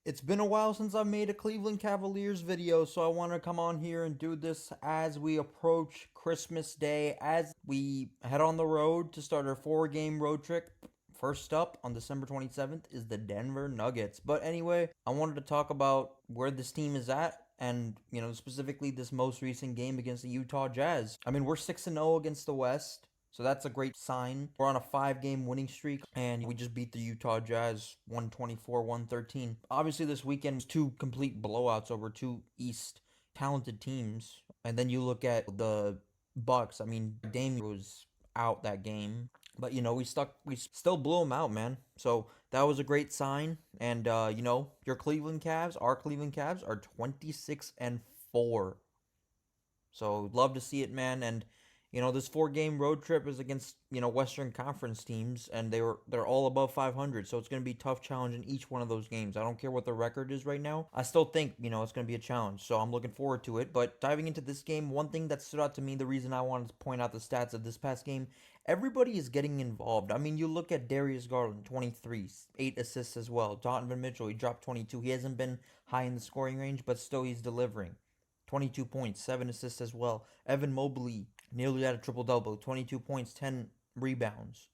It's been a while since I've made a Cleveland Cavaliers video, so I want to come on here and do this as we approach Christmas Day, as we head on the road to start our 4-game road trip. First up on December 27th is the Denver Nuggets. But anyway, I wanted to talk about where this team is at and, specifically this most recent game against the Utah Jazz. I mean, we're 6-0 against the West. So that's a great sign. We're on a 5-game winning streak, and we just beat the Utah Jazz 124-113. Obviously, this weekend was two complete blowouts over two East talented teams. And then you look at the Bucks. I mean, Dame was out that game. But we still blew them out, man. So that was a great sign. And your Cleveland Cavs, our Cleveland Cavs are 26-4. So love to see it, man. And this 4-game road trip is against Western Conference teams, and they're all above 500. So it's going to be a tough challenge in each one of those games. I don't care what the record is right now. I still think it's going to be a challenge. So I'm looking forward to it. But diving into this game, one thing that stood out to me, the reason I wanted to point out the stats of this past game, everybody is getting involved. I mean, you look at Darius Garland, 23, 8 assists as well. Donovan Mitchell, he dropped 22. He hasn't been high in the scoring range, but still he's delivering. 22 points, 7 assists as well. Evan Mobley nearly had a triple-double, 22 points, 10 rebounds.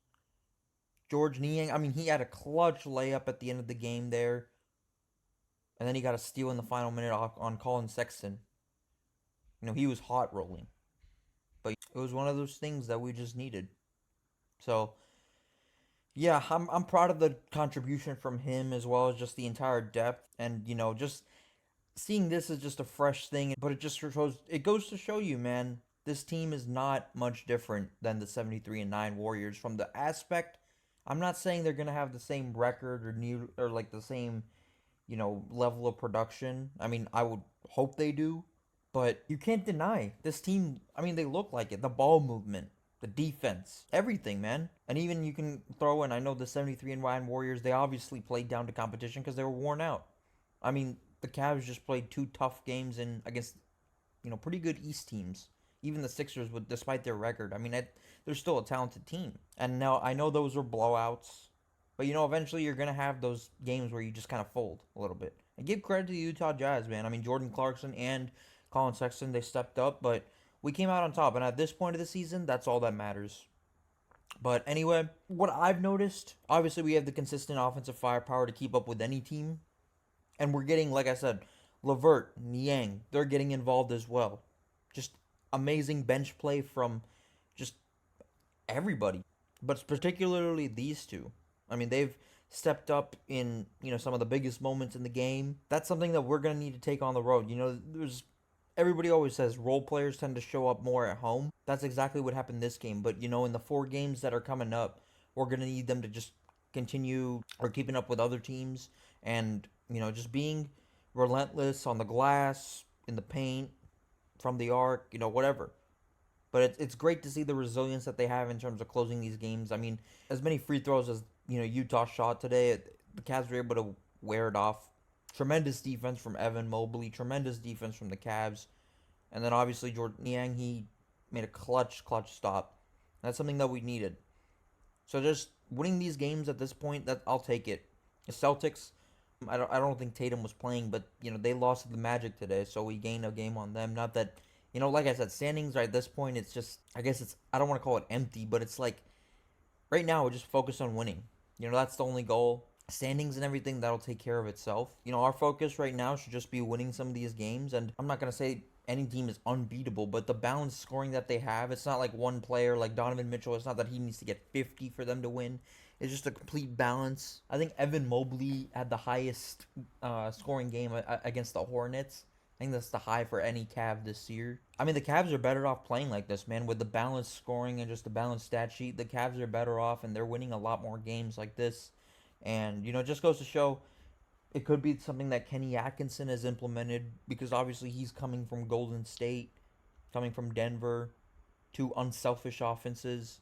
Georges Niang, I mean, he had a clutch layup at the end of the game there. And then he got a steal in the final minute on Colin Sexton. He was hot rolling. But it was one of those things that we just needed. So, yeah, I'm proud of the contribution from him as well as just the entire depth. And, just seeing this is just a fresh thing, but it goes to show you, man, this team is not much different than the 73-9 Warriors from the aspect. I'm not saying they're gonna have the same record or like the same, level of production. I mean, I would hope they do, but you can't deny this team. I mean, they look like it. The ball movement, the defense, everything, man. And even you can throw in. I know the 73-9 Warriors. They obviously played down to competition because they were worn out. I mean, the Cavs just played two tough games against pretty good East teams. Even the Sixers, despite their record, I mean, they're still a talented team. And now I know those are blowouts, but eventually you're gonna have those games where you just kind of fold a little bit. And give credit to the Utah Jazz, man. I mean, Jordan Clarkson and Colin Sexton, they stepped up, but we came out on top. And at this point of the season, that's all that matters. But anyway, what I've noticed, obviously, we have the consistent offensive firepower to keep up with any team. And we're getting, like I said, Levert, Niang, they're getting involved as well. Just amazing bench play from just everybody, but particularly these two. I mean, they've stepped up in, some of the biggest moments in the game. That's something that we're going to need to take on the road. There's everybody always says role players tend to show up more at home. That's exactly what happened this game. But, in the 4 games that are coming up, we're going to need them to just continue or keeping up with other teams and, just being relentless on the glass, in the paint, from the arc, whatever. But it's great to see the resilience that they have in terms of closing these games. I mean, as many free throws as, Utah shot today, the Cavs were able to wear it off. Tremendous defense from Evan Mobley, tremendous defense from the Cavs. And then obviously Georges Niang, he made a clutch stop. That's something that we needed. So just winning these games at this point, that I'll take it. The Celtics, I don't think Tatum was playing, but they lost to the Magic today, so we gained a game on them. Not that like I said, standings right at this point, it's just, I guess I don't want to call it empty, but it's like right now we're just focused on winning. That's the only goal. Standings and everything, that'll take care of itself. Our focus right now should just be winning some of these games, and I'm not gonna say any team is unbeatable, but the balanced scoring that they have, it's not like one player like Donovan Mitchell. It's not that he needs to get 50 for them to win. It's just a complete balance. I think Evan Mobley had the highest scoring game against the Hornets. I think that's the high for any Cav this year. I mean, the Cavs are better off playing like this, man. With the balanced scoring and just the balanced stat sheet, the Cavs are better off, and they're winning a lot more games like this. And, it just goes to show it could be something that Kenny Atkinson has implemented, because obviously he's coming from Golden State, coming from Denver, two unselfish offenses,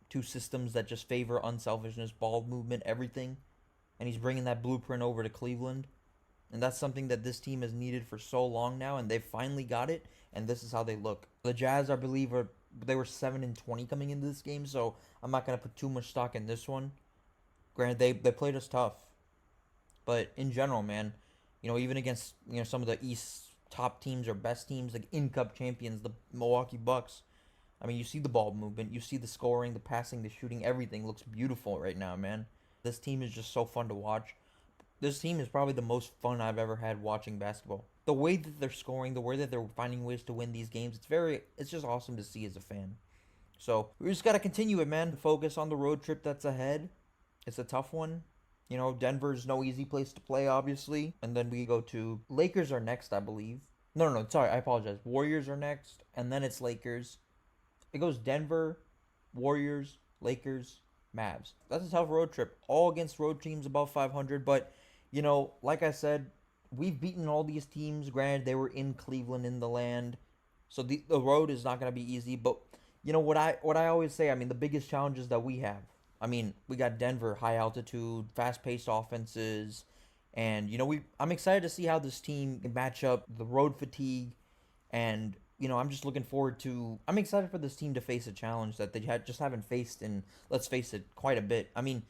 two systems that just favor unselfishness, ball movement, everything. And he's bringing that blueprint over to Cleveland. And that's something that this team has needed for so long now, and they've finally got it, and this is how they look. The Jazz, I believe, they were 7-20 coming into this game, so I'm not going to put too much stock in this one. Granted, they played us tough. But in general, man, even against some of the East top teams or best teams, like in Cup champions, the Milwaukee Bucks. I mean, you see the ball movement, you see the scoring, the passing, the shooting, everything looks beautiful right now, man. This team is just so fun to watch. This team is probably the most fun I've ever had watching basketball. The way that they're scoring, the way that they're finding ways to win these games, it's just awesome to see as a fan. So we just got to continue it, man. Focus on the road trip that's ahead. It's a tough one. Denver's no easy place to play, obviously. And then we go to Lakers are next, I believe. No, sorry, I apologize. Warriors are next, and then it's Lakers. It goes Denver, Warriors, Lakers, Mavs. That's a tough road trip. All against road teams above 500. But, like I said, we've beaten all these teams. Granted, they were in Cleveland, in the land. So the road is not going to be easy. But, what I always say, I mean, the biggest challenges that we have. I mean, we got Denver, high altitude, fast-paced offenses. And, I'm excited to see how this team can match up the road fatigue. And, I'm just looking forward to. I'm excited for this team to face a challenge that they just haven't faced in, let's face it, quite a bit. I mean,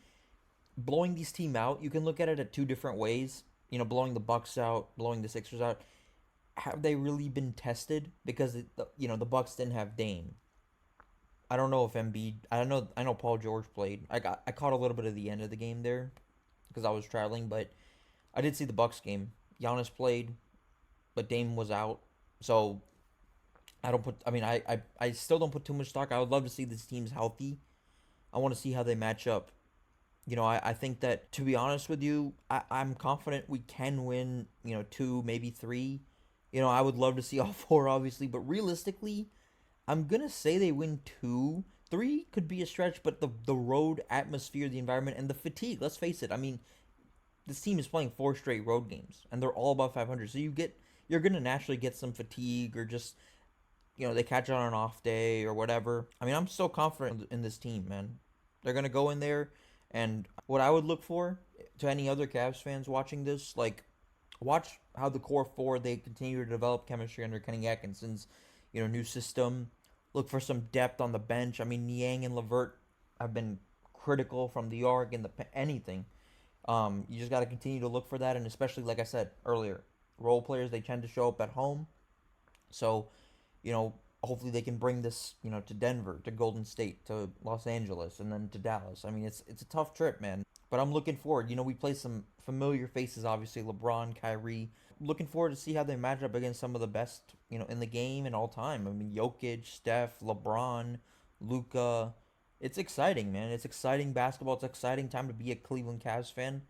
blowing these team out, you can look at it at two different ways. Blowing the Bucks out, blowing the Sixers out. Have they really been tested? Because the Bucks didn't have Dame. I don't know if Embiid. I don't know. I know Paul George played. I caught a little bit of the end of the game there because I was traveling, but I did see the Bucks game. Giannis played, but Dame was out. So I still don't put too much stock. I would love to see these teams healthy. I want to see how they match up. I think that, to be honest with you, I'm confident we can win, two, maybe three. I would love to see all four, obviously, but realistically, I'm going to say they win two. Three could be a stretch, but the road atmosphere, the environment, and the fatigue, let's face it. I mean, this team is playing 4 straight road games, and they're all above 500. So you're going to naturally get some fatigue or just, they catch it on an off day or whatever. I mean, I'm so confident in this team, man. They're going to go in there, and what I would look for to any other Cavs fans watching this, like, watch how the core four, they continue to develop chemistry under Kenny Atkinson's, new system. Look for some depth on the bench. I mean, Niang and Levert have been critical from the arc and anything. You just got to continue to look for that, and especially, like I said earlier, role players, they tend to show up at home. So, hopefully they can bring this, to Denver, to Golden State, to Los Angeles, and then to Dallas. I mean, it's a tough trip, man. But I'm looking forward. We play some familiar faces, obviously, LeBron, Kyrie. Looking forward to see how they match up against some of the best, in the game and all time. I mean, Jokic, Steph, LeBron, Luka. It's exciting, man. It's exciting basketball. It's an exciting time to be a Cleveland Cavs fan.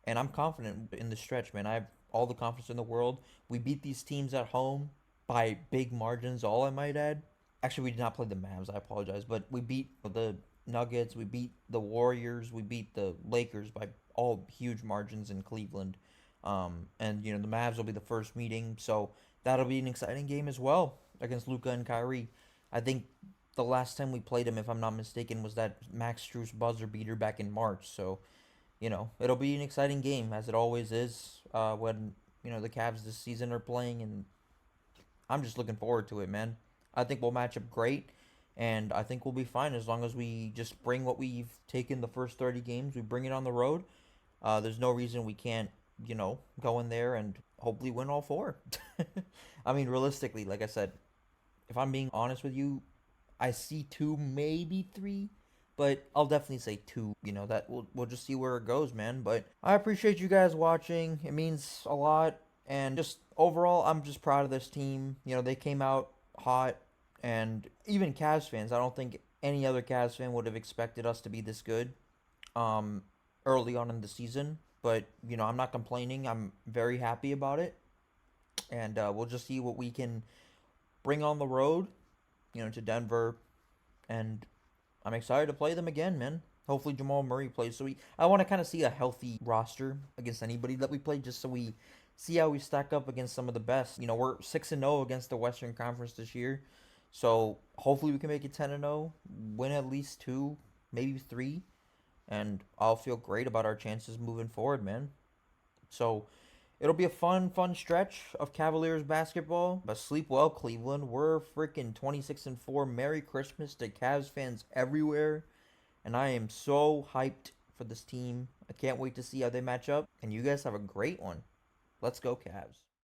And I'm confident in the stretch, man. I have all the confidence in the world. We beat these teams at home by big margins, all I might add. Actually, we did not play the Mavs. I apologize. But we beat the Nuggets. We beat the Warriors. We beat the Lakers by all huge margins in Cleveland. And, the Mavs will be the first meeting. So that'll be an exciting game as well against Luka and Kyrie. I think the last time we played them, if I'm not mistaken, was that Max Strus buzzer beater back in March. So, it'll be an exciting game, as it always is when, the Cavs this season are playing. And I'm just looking forward to it, man. I think we'll match up great. And I think we'll be fine as long as we just bring what we've taken the first 30 games. We bring it on the road. There's no reason we can't, go in there and hopefully win all 4. I mean, realistically, like I said, if I'm being honest with you, I see 2, maybe 3, but I'll definitely say 2. That we'll just see where it goes, man. But I appreciate you guys watching. It means a lot. And just overall, I'm just proud of this team. They came out hot. And even Cavs fans, I don't think any other Cavs fan would have expected us to be this good early on in the season. But, I'm not complaining. I'm very happy about it. And we'll just see what we can bring on the road, to Denver. And I'm excited to play them again, man. Hopefully Jamal Murray plays. I want to kind of see a healthy roster against anybody that we play, just so we see how we stack up against some of the best. We're 6-0 against the Western Conference this year. So hopefully we can make it 10-0, win at least 2, maybe 3, and I'll feel great about our chances moving forward, man. So it'll be a fun stretch of Cavaliers basketball. But sleep well, Cleveland. We're freaking 26-4. Merry Christmas to Cavs fans everywhere, and I am so hyped for this team. I can't wait to see how they match up. And you guys have a great one. Let's go, Cavs.